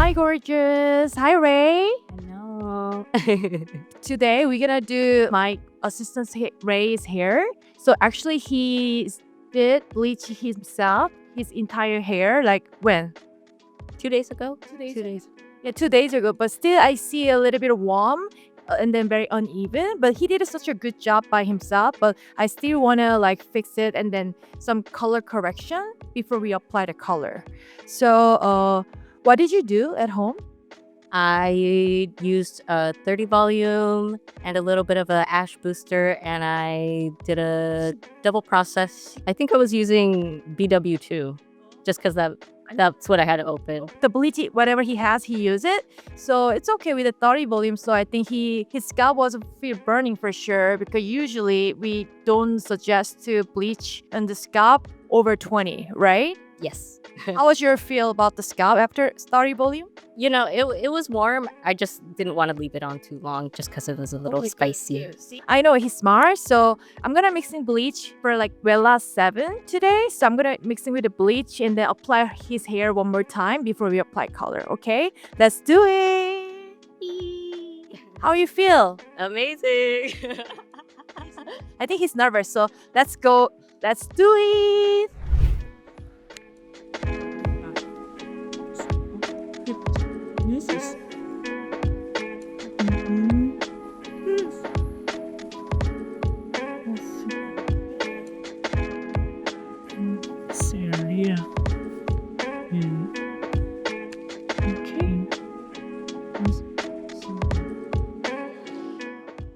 Hi, gorgeous. Hi, Ray. Hello. Today we're gonna do my assistant Ray's hair. So actually, he did bleach himself, his entire hair. Like when? 2 days ago? 2 days. 2 days. Yeah, 2 days ago. But still, I see a little bit warm and then very uneven. But he did such a good job by himself. But I still wanna like fix it and then some color correction before we apply the color. So, what did you do at home? I used a 30 volume and a little bit of a ash booster, and I did a double process. I think I was using BW2 just because that's what I had open. The bleach, whatever he has, he use it. So it's okay with the 30 volume. So I think his scalp wasn't feel burning for sure, because usually we don't suggest to bleach on the scalp over 20, right? Yes. How was your feel about the scalp after 30 volume? You know, it was warm. I just didn't want to leave it on too long just because it was a little spicy. I know he's smart, so I'm gonna mix in bleach for like Vela 7 today. So I'm gonna mix in with the bleach and then apply his hair one more time before we apply color. Okay, let's do it. How you feel? Amazing. I think he's nervous, so let's go. Let's do it.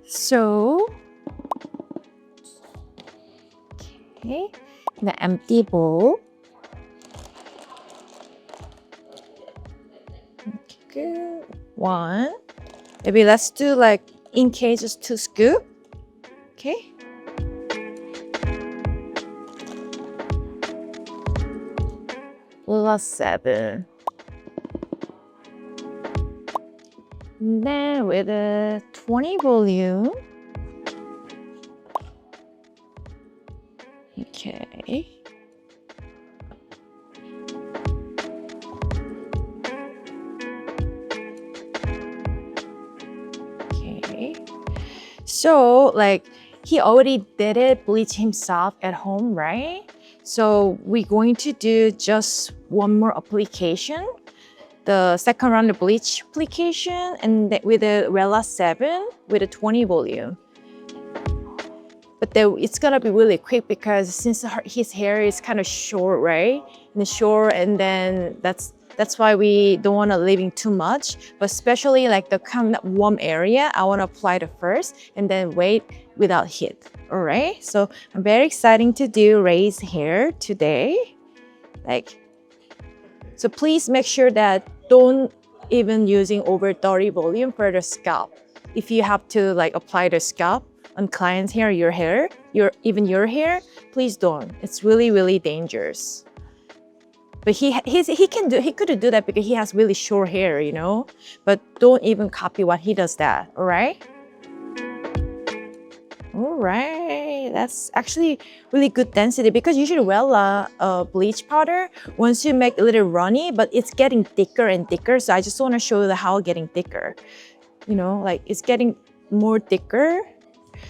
So, okay, in the empty bowl. Okay, one. Maybe let's do like in cases 2 scoop. Okay. Plus 7. And then with a 20 volume. Okay. Okay. So like he already did it, bleach himself at home, right? So we're going to do just one more application, the second round of bleach application, and with a Rela 7 with a 20 volume. But then it's gonna be really quick because since his hair is kind of short, right? And short, and then that's why we don't want to leaving too much. But especially like the kind of warm area, I want to apply the first and then wait without heat. All right. So I'm very excited to do Ray's hair today. So please make sure that don't even using over 30 volume for the scalp. If you have to like apply the scalp on client's hair, your hair, even your hair, please don't. It's really, really dangerous. But he could do that because he has really short hair, you know. But don't even copy what he does that. All right. All right, that's actually really good density because usually Wella bleach powder, once you make a little runny, but it's getting thicker and thicker. So I just want to show you how it's getting thicker. You know, like it's getting more thicker.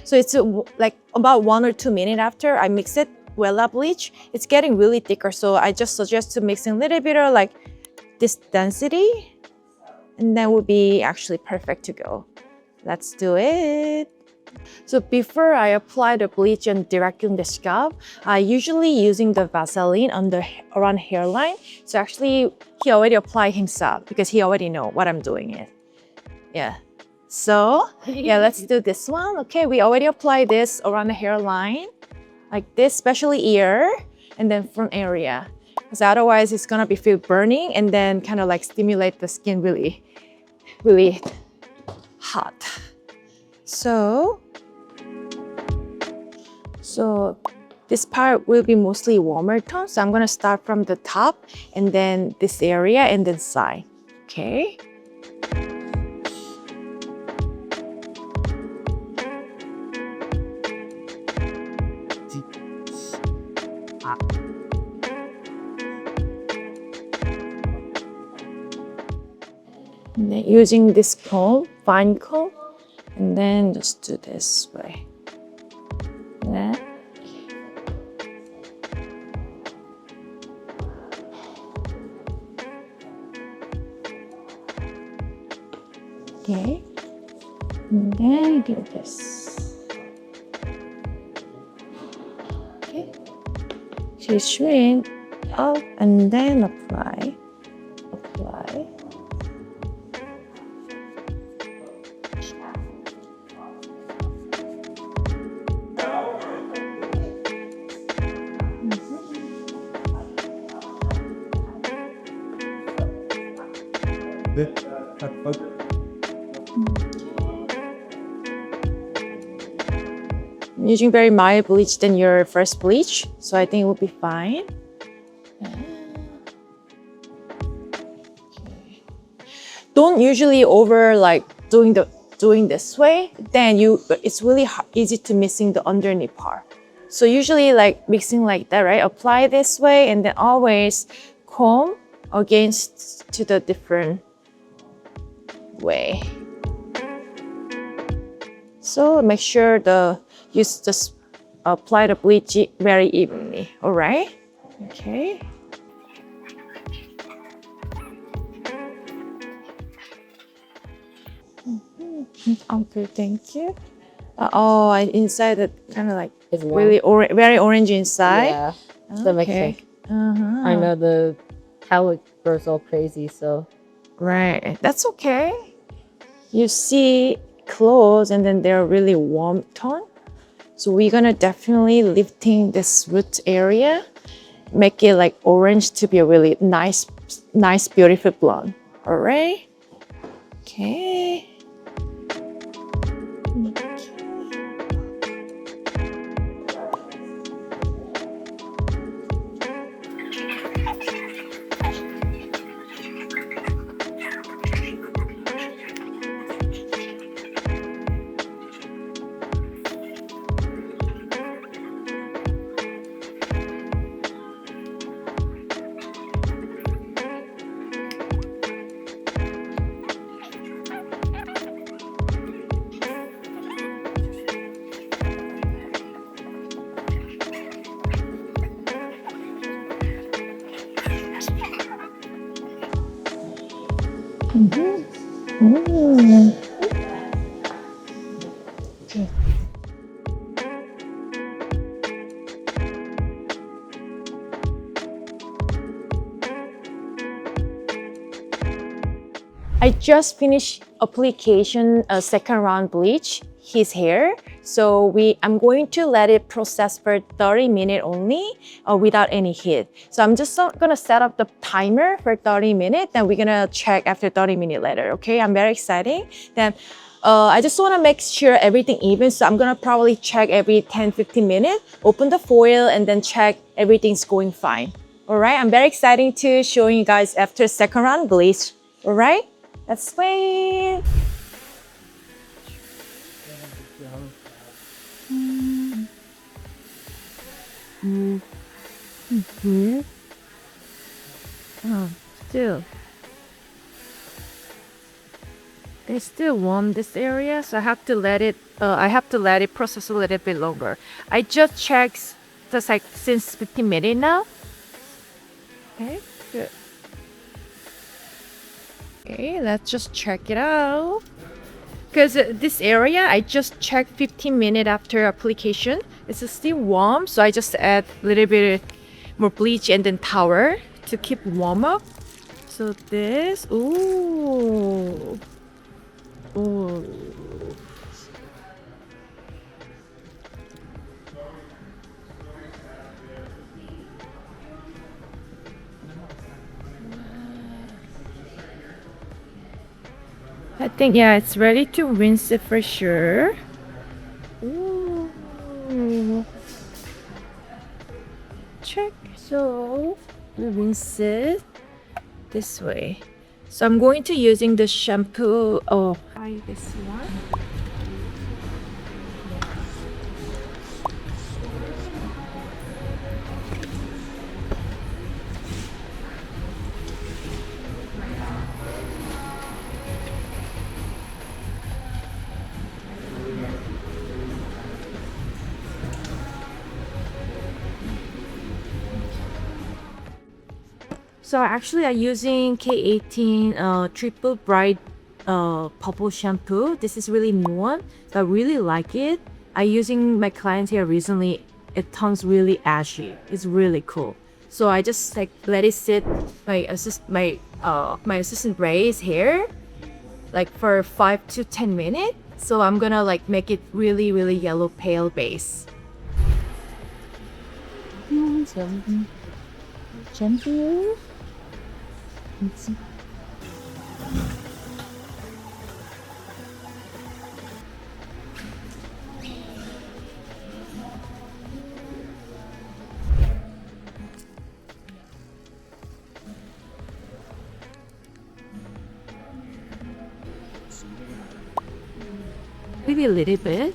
So it's like about 1 or 2 minutes after I mix it, Wella bleach, it's getting really thicker. So I just suggest to mix in a little bit of like this density, and that would be actually perfect to go. Let's do it. So before I apply the bleach and directly on the scalp, I usually using the Vaseline around hairline. So actually, he already applied himself because he already know what I'm doing it. Yeah. So yeah, let's do this one. Okay, we already applied this around the hairline, like this, especially ear, and then front area. Because otherwise, it's gonna be feel burning and then kind of like stimulate the skin really, really hot. So this part will be mostly warmer tone. So I'm gonna start from the top and then this area and then side. Okay. And then using this comb, fine comb, and then just do this way. That. Okay. And then do this. Okay. So straighten up and then apply. Apply. I'm using very mild bleach than your first bleach, so I think it will be fine. Okay. Don't usually over like doing this way. Then it's really easy to missing the underneath part. So usually like mixing like that, right? Apply this way and then always comb against to the different way. So make sure you just apply the bleach very evenly, all right? Okay. Okay, thank you. Oh, inside it kind of like It's really very orange inside. Yeah, that makes sense. I know the palette grows all crazy, so. Right, that's okay. You see clothes and then they're really warm tone. So we're gonna definitely lifting this root area, make it like orange to be a really nice, beautiful blonde. All right. Okay. Okay. I just finished application a second round bleach his hair. So I'm going to let it process for 30 minutes only without any heat. So I'm just gonna set up the timer for 30 minutes, then we're gonna check after 30 minutes later, okay? I'm very excited. Then I just wanna make sure everything even, so I'm gonna probably check every 10-15 minutes, open the foil and then check everything's going fine. All right, I'm very excited to showing you guys after second round bleach. All right, let's wait. Oh, still. It's still warm this area, so I have to let it. Process a little bit longer. I just checked just like since 15 minutes now. Okay, good. Okay, let's just check it out. Because this area, I just checked 15 minutes after application. It's still warm, so I just add a little bit more bleach and then towel to keep warm up. So this, ooh. I think, yeah, it's ready to rinse it for sure. Ooh. Check. So we rinse it this way. So I'm going to using the shampoo. Oh, try this one. So actually I'm using K18 Triple Bright Purple shampoo. This is really new one. So I really like it. I using my clients here recently. It turns really ashy. It's really cool. So I just like let it sit. My assistant braids hair like for 5 to 10 minutes. So I'm gonna like make it really yellow pale base. Shampoo. Maybe a little bit.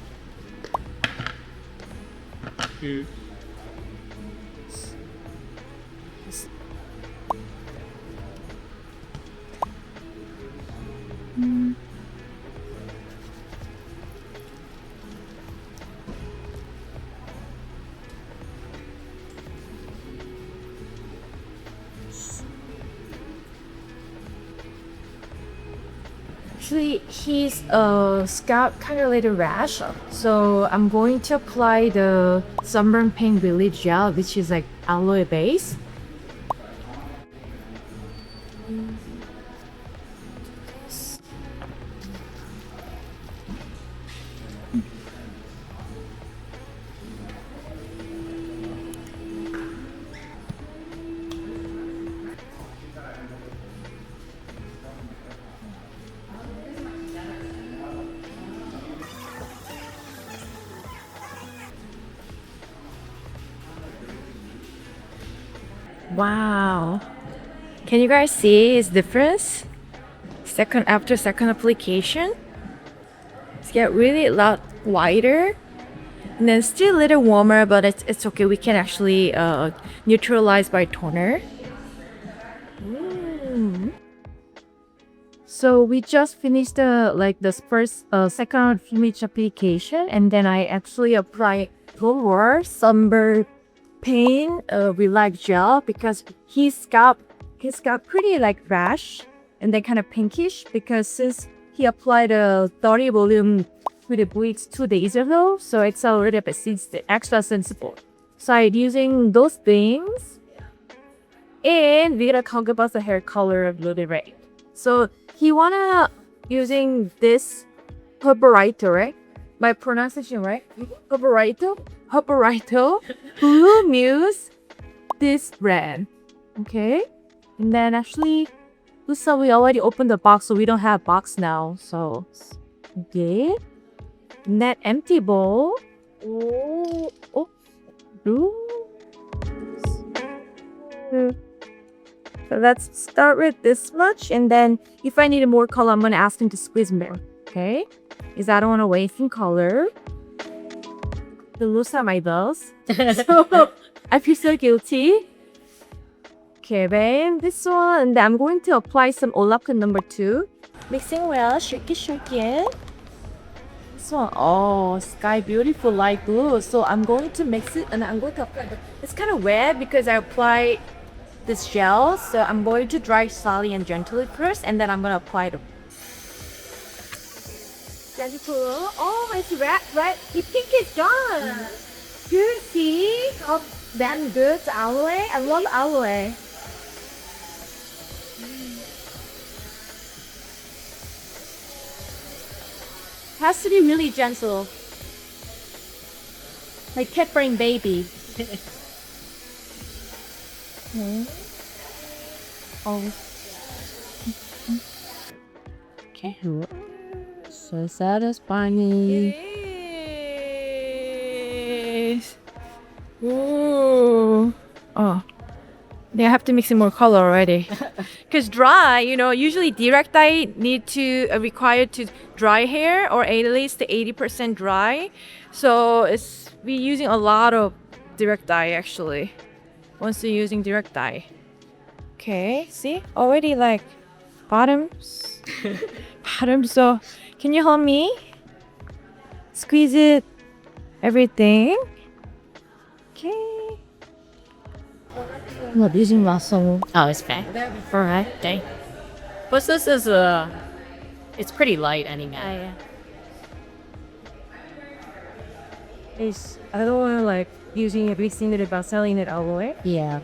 Actually, his scalp kind of little rash, so I'm going to apply the sunburn pain relief gel, which is like aloe base. Wow. Can you guys see its difference? After second application, it's get really a lot whiter. And then still a little warmer, but it's okay. We can actually neutralize by toner. So we just finished the first second image application, and then I actually apply more sunburn pain relax gel because his scalp pretty like rash and then kind of pinkish because since he applied a 30 volume with the bleach 2 days ago, so it's a little bit extra sensible. So I'm using those things, and we're gonna talk about the hair color of Lily Ray. So he wanna using this Herbarito, right? My pronunciation right? Herbarito Blue Muse, this brand. Okay, and then actually, Lusa, we already opened the box, so we don't have box now. So, okay, and that empty bowl. Oh, blue. So let's start with this much, and then if I need more color, I'm gonna ask him to squeeze more. Okay, because I don't want to waste in color. The loose are my bills, so I feel so guilty. Okay, then this one, and then I'm going to apply some Olaplex number 2. Mixing well, shake it. This one, oh, sky beautiful light blue. So I'm going to mix it, and I'm going to apply. It's kind of wet because I applied this gel, so I'm going to dry slowly and gently first, and then I'm gonna apply the oh, it's red. The pink is gone. Good, see? Oh, damn good aloe. I love aloe. Has to be really gentle, like cat brain baby. Oh. Okay. So satisfying. It is. Ooh. Oh. They have to mix in more color already. Because dry, usually direct dye need to required to dry hair or at least 80% dry. So we're using a lot of direct dye actually. Once you're using direct dye. Okay, see? Already like bottoms. So can you help me? Squeeze it. Everything. Okay. Not using muscle. Oh, it's fine. Alright, dang. But this is it's pretty light anyway. It's, I don't want to like using a big thing about selling it all the way. Yeah.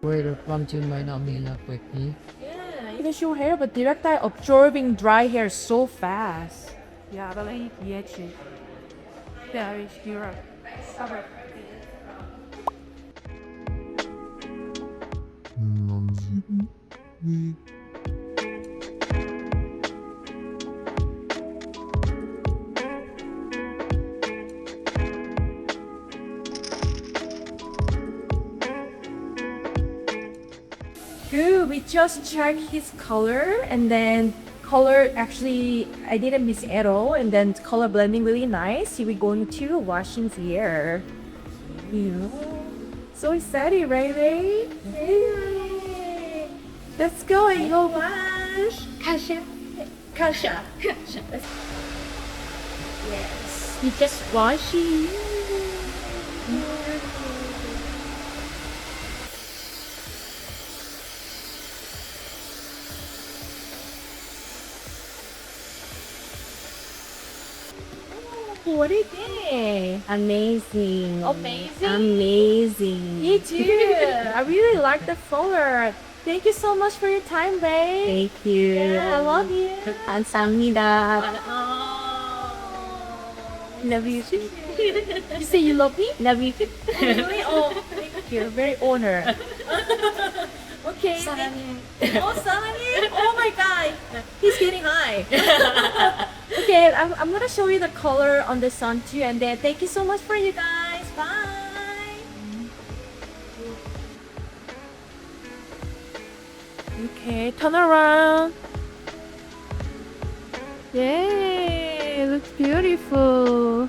Where the pumpkin might not be that quickly. Yeah, even short hair, but direct eye absorbing dry hair so fast. Yeah, but like 예측. There is Europe. Good. We just checked his color, and then color actually I didn't miss at all, and then color blending really nice. We're going to washing here. Yeah. So excited, right, babe? Yay! Let's go and go wash. Kasha. Kasha. Yes. You just washing. What do you think? Amazing. Amazing? Amazing. Me too. I really like the color. Thank you so much for your time, babe. Thank you. Yeah, I love you. 감사합니다. Love you too. You say you love me? Love you too. Really? Oh, thank you. Very honored. Okay. 사랑해. Oh, 사랑해. Oh my god. He's getting high. Okay, I'm gonna show you the color on the sun too, and then thank you so much for you guys. Bye. Okay, turn around. Yay, it looks beautiful.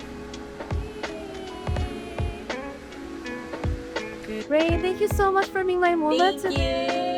Ray, thank you so much for being my model today.